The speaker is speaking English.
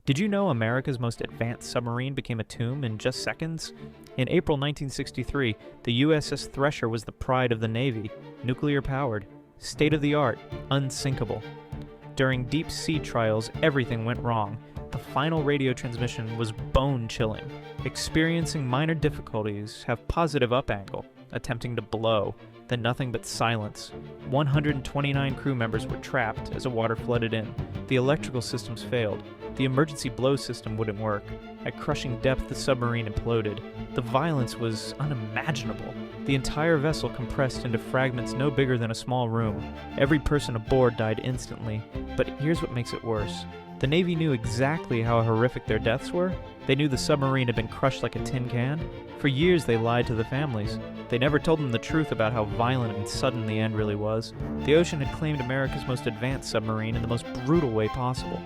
Did you know America's most advanced submarine became a tomb in just seconds? In April 1963, the USS Thresher was the pride of the Navy, nuclear-powered, state-of-the-art, unsinkable. During deep-sea trials, everything went wrong. The final radio transmission was bone-chilling. Experiencing minor difficulties, have positive up angle, attempting to blow, then nothing but silence. 129 crew members were trapped as the water flooded in. The electrical systems failed. The emergency blow system wouldn't work. At crushing depth, the submarine imploded. The violence was unimaginable. The entire vessel compressed into fragments no bigger than a small room. Every person aboard died instantly. But here's what makes it worse. The Navy knew exactly how horrific their deaths were. They knew the submarine had been crushed like a tin can. For years they lied to the families. They never told them the truth about how violent and sudden the end really was. The ocean had claimed America's most advanced submarine in the most brutal way possible.